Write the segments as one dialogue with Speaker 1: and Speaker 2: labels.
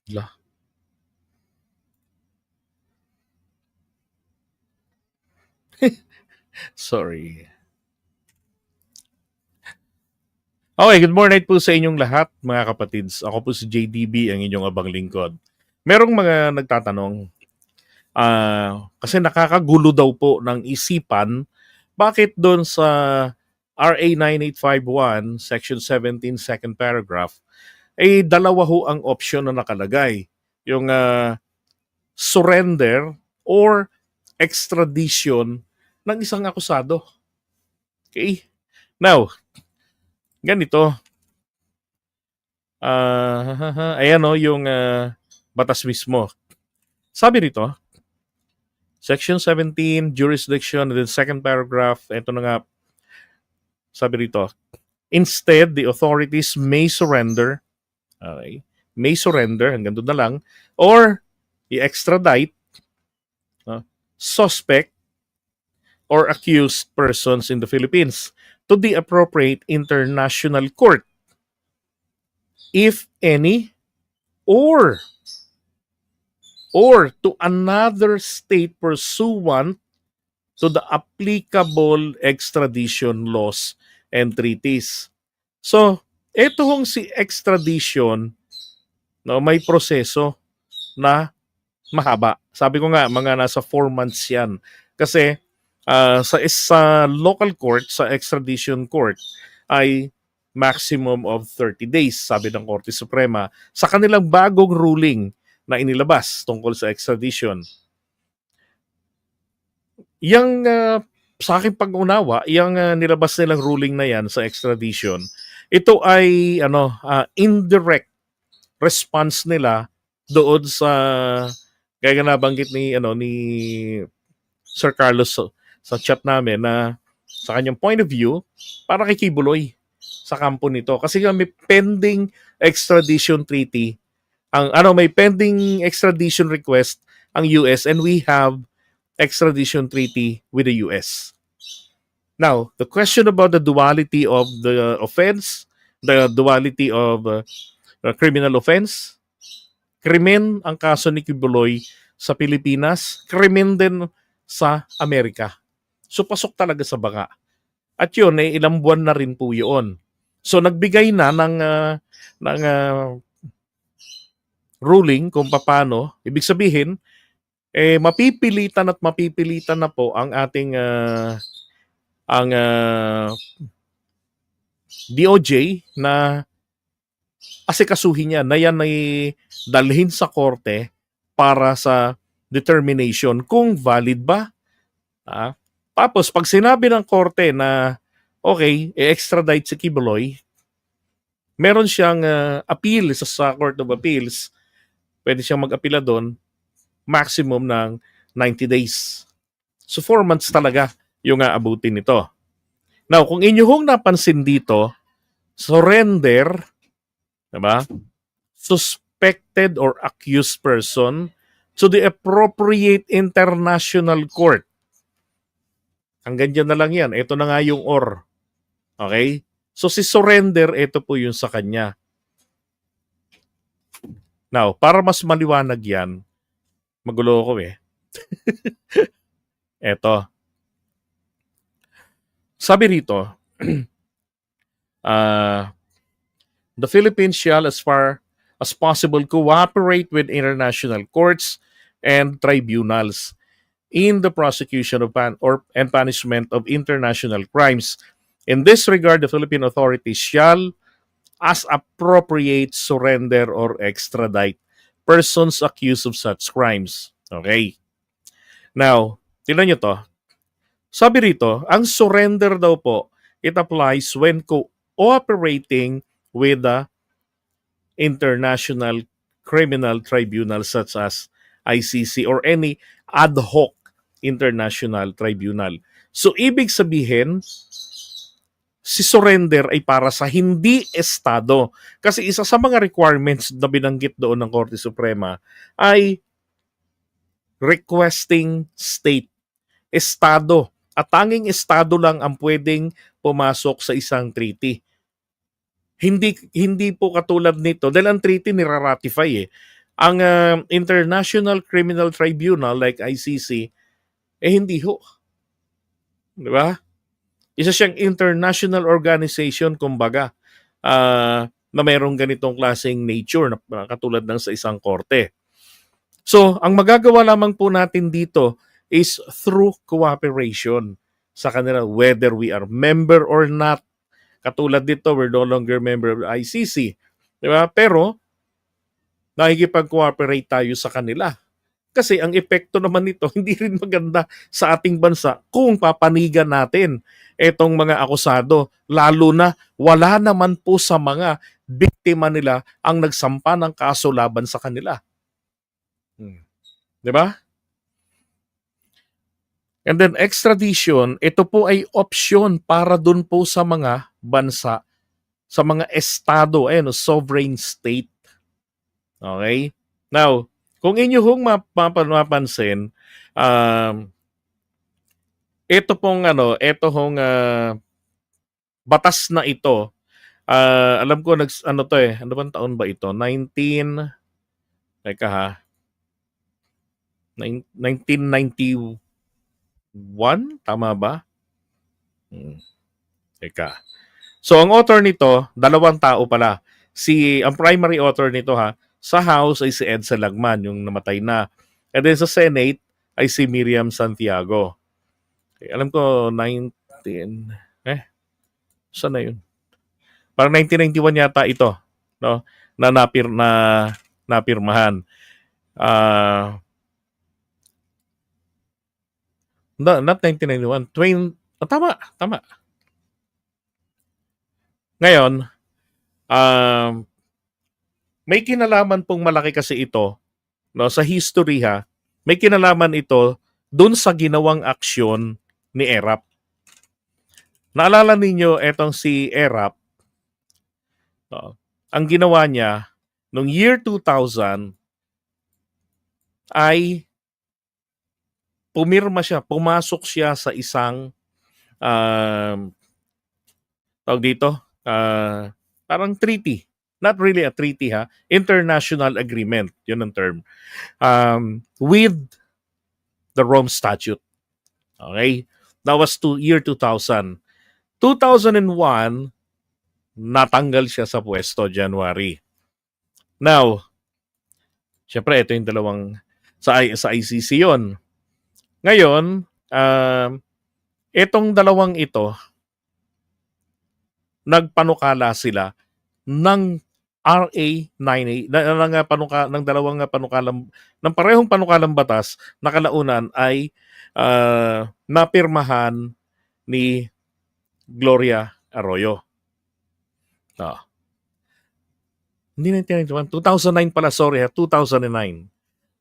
Speaker 1: La. Sorry. Okay, good morning po sa inyong lahat, mga kapatids. Ako po si JDB, ang inyong abang lingkod. Merong mga nagtatanong, kasi nakakagulo daw po ng isipan, bakit doon sa RA 9851, Section 17, second paragraph, dalawa ho ang option na nakalagay. Yung surrender or extradition ng isang akusado. Okay? Now, ganito, ayan o yung batas mismo. Sabi rito, Section 17, jurisdiction, and then second paragraph, ito na nga, sabi rito, instead, the authorities may surrender, okay, may surrender, hanggang doon na lang, or i-extradite suspect or accused persons in the Philippines to the appropriate international court, if any, or to another state pursuant to the applicable extradition laws and treaties. So, ito hong si extradition, no, may proseso na mahaba. Sabi ko nga, mga nasa 4 months yan. Kasi sa local court, sa extradition court, ay maximum of 30 days, sabi ng Korte Suprema, sa kanilang bagong ruling na inilabas tungkol sa extradition. Yang sa aking pag-unawa, yung nilabas nilang ruling na yan sa extradition, ito ay indirect response nila doon sa kaya nabanggit ni Sir Carlos sa chat namin na sa kanyang point of view, para kay Kibuloy sa kampo nito. Kasi may pending extradition treaty, may pending extradition request ang US, and we have extradition treaty with the US. Now, the question about the duality of the offense, the duality of criminal offense, krimen ang kaso ni Kibuloy sa Pilipinas, krimen din sa Amerika. So pasok talaga sa banga. At yun, ilang buwan na rin po yun. So nagbigay na ng ruling kung paano, ibig sabihin, mapipilitan na po ang ating DOJ na asikasuhin yan, na yan ay dalhin sa korte para sa determination kung valid ba. Tapos, pag sinabi ng korte na okay, i-extradite si Kibuloy, meron siyang appeal sa Court of Appeals, pwede siyang mag-apila doon, maximum ng 90 days. So 4 months talaga yung aabutin nito. Now, kung inyong napansin dito, surrender, diba? Suspected or accused person to the appropriate international court. Hanggang dyan na lang yan. Ito na nga yung or. Okay? So si surrender, ito po yung sa kanya. Now, para mas maliwanag yan, magulo ko Ito. Sabi rito, the Philippines shall, as far as possible, cooperate with international courts and tribunals in the prosecution of and punishment of international crimes. In this regard, the Philippine authorities shall, as appropriate, surrender or extradite persons accused of such crimes. Okay. Now, tingnan nyo to. Sabi rito, ang surrender daw po, it applies when cooperating with the international criminal tribunal such as ICC or any ad hoc international tribunal. So, ibig sabihin, si surrender ay para sa hindi estado. Kasi isa sa mga requirements na binanggit doon ng Korte Suprema ay requesting state, estado. At tanging estado lang ang pwedeng pumasok sa isang treaty. Hindi po katulad nito dahil ang treaty niraratify Ang International Criminal Tribunal like ICC, hindi ho. Di ba? Isa siyang international organization, kumbaga, na mayroong ganitong klaseng nature na katulad ng sa isang korte. So, ang magagawa lamang po natin dito is through cooperation sa kanila, whether we are member or not. Katulad dito, we're no longer member of the ICC. Di ba? Pero, nakikipag-cooperate tayo sa kanila. Kasi ang epekto naman nito, hindi rin maganda sa ating bansa kung papanigan natin etong mga akusado. Lalo na wala naman po sa mga biktima nila ang nagsampa ng kaso laban sa kanila. Di ba? And then extradition, ito po ay option para dun po sa mga bansa, sa mga estado, sovereign state. Okay? Now, kung inyo hong mapansin, ito pong batas na ito, alam ko ano bang taon ba ito? 1991, tama ba? Teka. So ang author nito, dalawang tao pala. Ang primary author nito sa House ay si Edsel Lagman, yung namatay na. And then sa Senate ay si Miriam Santiago. Okay, alam ko saan na yun? Parang 1991 yata ito, no? Na napirmahan. Not 1991, tama. Ngayon, may kinalaman pong malaki kasi ito, no, sa history may kinalaman ito dun sa ginawang aksyon ni ERAP. Naalala ninyo etong si ERAP, ang ginawa niya noong year 2000 ay pumasok siya sa isang parang treaty. Not really a treaty international agreement, yun ang term. With the Rome Statute. Okay? That was year 2000. 2001, natanggal siya sa pwesto, January. Now, syempre, ito yung dalawang sa ICC yon. Ngayon, itong dalawang ito, nagpanukala sila ng RA 98 ng dalawang panukalang ng parehong panukalang batas na kalaunan ay napirmahan ni Gloria Arroyo. Hindi 1991, 2009 pala, sorry 2009.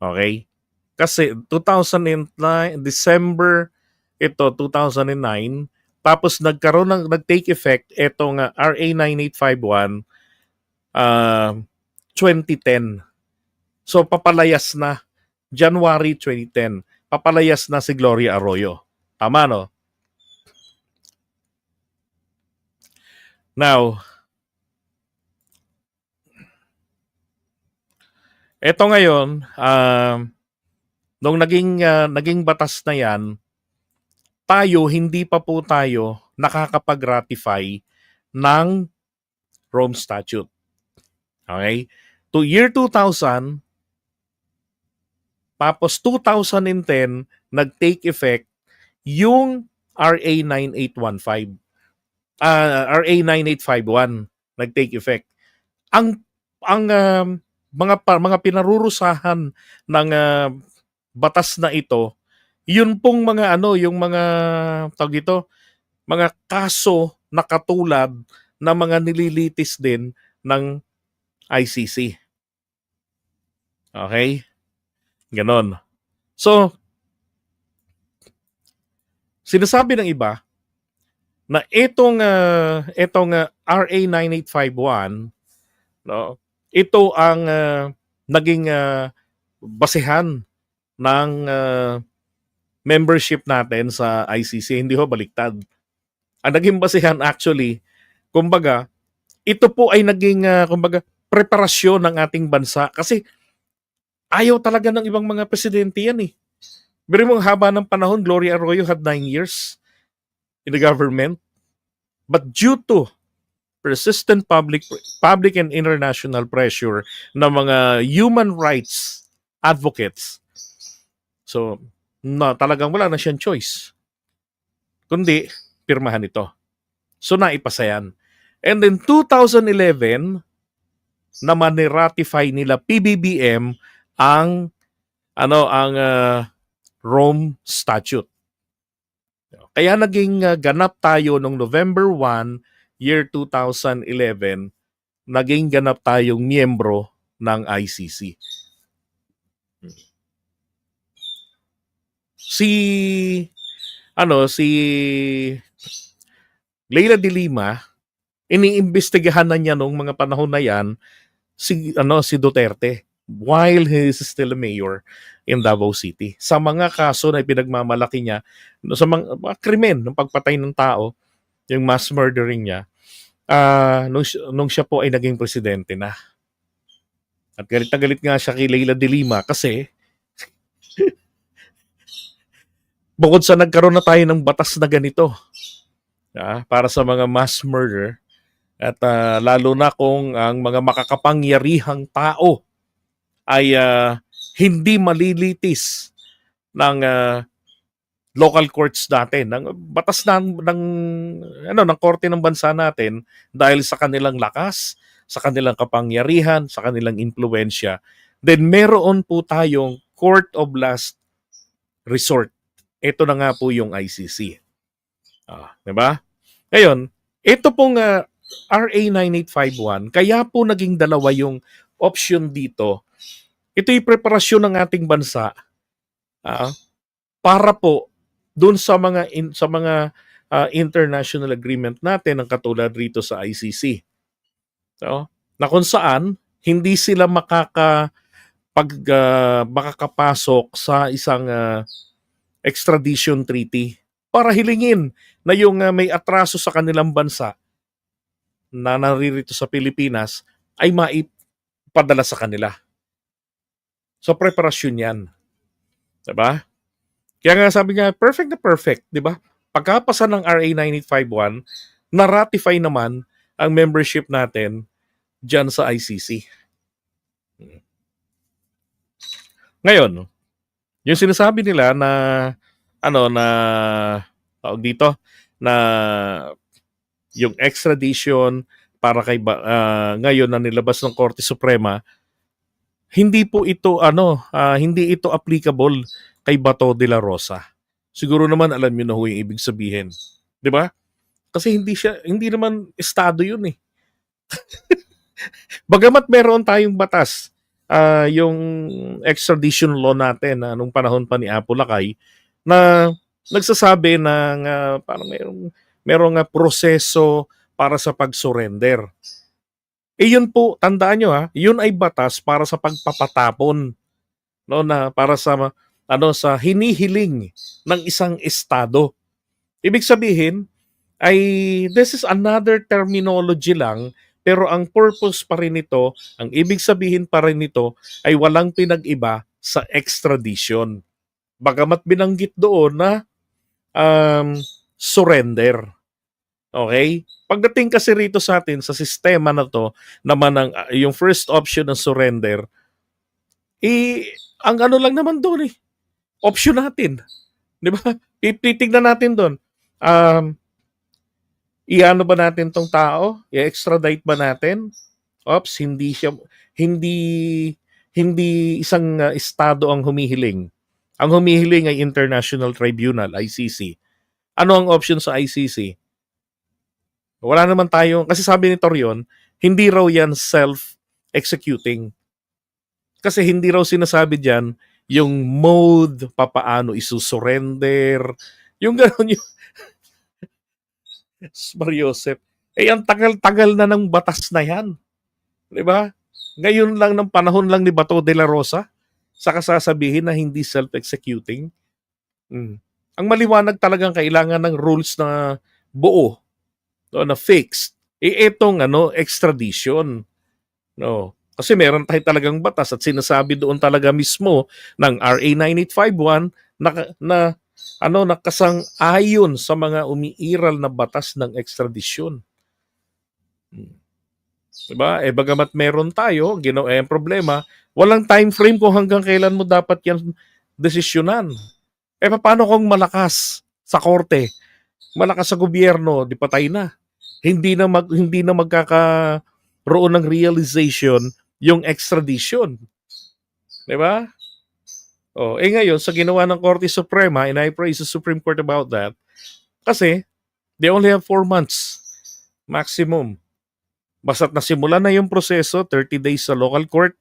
Speaker 1: Okay? Kasi 2009 December ito 2009, tapos nag-take effect itong RA 9851 2010. So papalayas na January 2010. Papalayas na si Gloria Arroyo. Tama, no? Now, eto ngayon, nung naging batas na yan, hindi pa po tayo nakakapag-ratify ng Rome Statute. Okay? To year 2000, tapos 2010, nag-take effect yung RA 9815. RA 9851 nag-take effect. Ang mga pinarurusahan ng batas na ito, yun pong mga yung mga mga kaso na katulad na mga nililitis din ng ICC. Okay? Ganon. So, sinasabi ng iba na itong RA 9851, no, ito ang naging basehan ng membership natin sa ICC. Hindi ho, baliktad. Ang naging basehan actually, kumbaga, ito po ay naging preparasyon ng ating bansa kasi Ayaw talaga ng ibang mga presidente yan eh. Pero mo haba ng panahon, Gloria Arroyo had 9 years in the government. But due to persistent public and international pressure ng mga human rights advocates, so na talagang wala na siyang choice. Kundi, pirmahan ito. So naipasa yan. And then 2011, naman ni-ratify nila PBBM ang Rome Statute. Kaya naging ganap tayo noong November 1, year 2011, naging ganap tayong miyembro ng ICC. Si Leila de Lima, iniimbestigahan na niya noong mga panahon na yan si Duterte while he is still a mayor in Davao City. Sa mga kaso na pinagmamalaki niya, sa mga krimen ng pagpatay ng tao, yung mass murdering niya, nung siya po ay naging presidente na. At galit na galit nga siya kay Leila de Lima kasi bukod sa nagkaroon na tayo ng batas na ganito para sa mga mass murder, at lalo na kung ang mga makakapangyarihang tao ay hindi malilitis ng local courts natin, ng batas ng korte ng bansa natin dahil sa kanilang lakas, sa kanilang kapangyarihan, sa kanilang impluwensya, then meron po tayong court of last resort. Ito na nga po yung ICC. Diba? Ngayon, ito pong RA 9851, kaya po naging dalawa yung option dito. Ito yung preparasyon ng ating bansa para po dun sa mga international agreement natin, ang katulad rito sa ICC. So, na kung saan hindi sila makakapasok sa isang extradition treaty para hilingin na yung may atraso sa kanilang bansa na naririto sa Pilipinas ay maipadala sa kanila. So, preparasyon yan. Diba? Kaya nga sabi niya, perfect na perfect. Diba? Pagkapasa ng RA 9851, na-ratify naman ang membership natin dyan sa ICC. Ngayon, yung sinasabi nila na tawag dito, na yung extradition para kay ngayon na nilabas ng Korte Suprema, hindi po ito hindi ito applicable kay Bato de la Rosa. Siguro naman alam niyo na ho yung ibig sabihin. 'Di ba? Kasi hindi naman estado 'yun eh. Bagamat meron tayong batas, yung extradition law natin nung panahon pa ni Apo Lakay, na nagsasabi ng parang merong proseso para sa pag-surrender. Yun po, tandaan nyo yun ay batas para sa pagpapatapon, no, na para sa sa hinihiling ng isang estado. Ibig sabihin ay this is another terminology lang, pero ang purpose pa rin nito, ang ibig sabihin pa rin nito ay walang pinag-iba sa extradition. Bagamat binanggit doon na surrender. Okay? Pagdating kasi rito sa atin, sa sistema na to, naman yung first option ng surrender, ang lang naman doon option natin. Di ba? Titignan natin doon. Iano ba natin tong tao? I-extradite ba natin? Oops, hindi isang estado ang humihiling. Ang humihiling ay International Tribunal, ICC. Ano ang option sa ICC? Wala naman tayo, kasi sabi ni Torion, hindi raw yan self-executing. Kasi hindi raw sinasabi dyan yung mode, papaano isusurrender, yung gano'n yung Mariosep. Ang tagal-tagal na ng batas na yan. Di ba? Ngayon lang, ng panahon lang ni Bato de la Rosa, saka sasabihin na hindi self-executing. Ang maliwanag talagang kailangan ng rules na buo, na fixed. Etong extradition. No. Kasi meron tayo talagang batas at sinasabi doon talaga mismo ng RA 9851 na nakasang-ayon sa mga umiiral na batas ng ekstradisyon. Hmm. Diba? Bagamat meron tayo, ang problema, walang time frame kung hanggang kailan mo dapat yan desisyonan. Paano kung malakas sa korte, malakas sa gobyerno, di patay na. Hindi na magkakaroon ng realization yung extradition. Di ba? Ngayon, sa ginawa ng Korte Suprema, and I praise the Supreme Court about that, kasi they only have 4 months maximum. Basta't nasimulan na yung proseso, 30 days sa local court,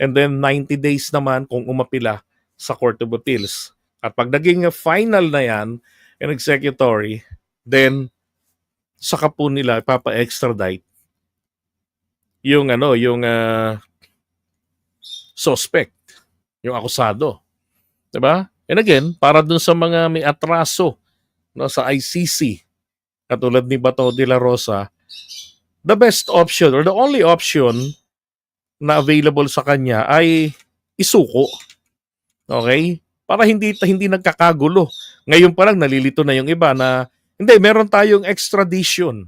Speaker 1: and then 90 days naman kung umapila sa Court of Appeals. At pag naging final na yan, and executory, then saka po nila ipapa-extradite yung suspect, yung akusado. 'Di ba? And again, para dun sa mga may atraso no, sa ICC, katulad ni Bato de la Rosa, the best option or the only option na available sa kanya ay isuko. Okay? Para hindi nagkakagulo. Ngayon pa lang nalilito na yung iba na hindi, meron tayong extradition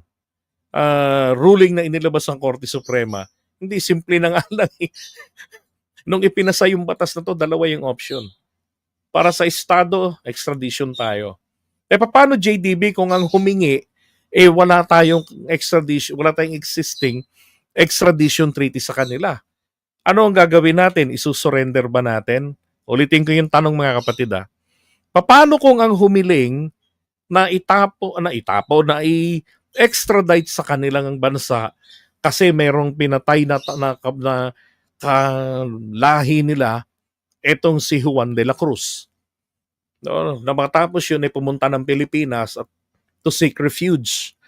Speaker 1: ruling na inilabas ng Korte Suprema. Hindi simple na nga lang. Nung ipinasa yung batas na to, dalawa yung option. Para sa estado, extradition tayo. Paano JDB kung ang humingi wala tayong extradition, wala tayong existing extradition treaty sa kanila? Ano ang gagawin natin? Isusurrender ba natin? Ulitin ko yung tanong mga kapatid. Paano kung ang humiling na i-extradite sa kanilang bansa kasi merong pinatay na lahi nila etong si Juan de la Cruz. No, na matapos yun ay pumunta ng Pilipinas at to seek refuge.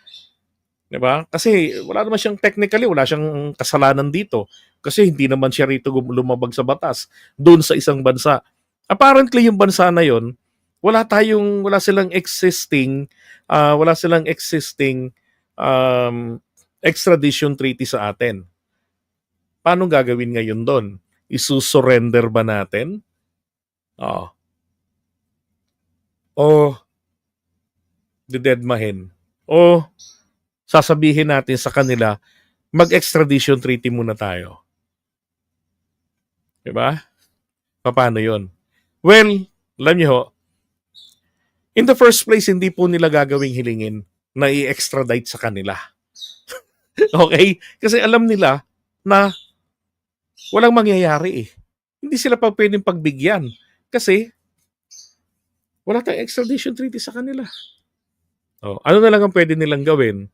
Speaker 1: 'Di ba? Kasi wala naman siyang technically, wala siyang kasalanan dito kasi hindi naman siya rito lumabag sa batas doon sa isang bansa. Apparently yung bansa na yon, wala silang existing extradition treaty sa atin. Paano gagawin ngayon doon? Isusurrender ba natin? O didedmahin? O sasabihin natin sa kanila, mag-extradition treaty muna tayo? Diba? Paano yon? Well, alam niyo ho, in the first place, hindi po nila gagawing hilingin na i-extradite sa kanila. Okay? Kasi alam nila na walang mangyayari eh. Hindi sila pa pwedeng pagbigyan. Kasi wala tayong extradition treaty sa kanila. Ano na lang ang pwede nilang gawin?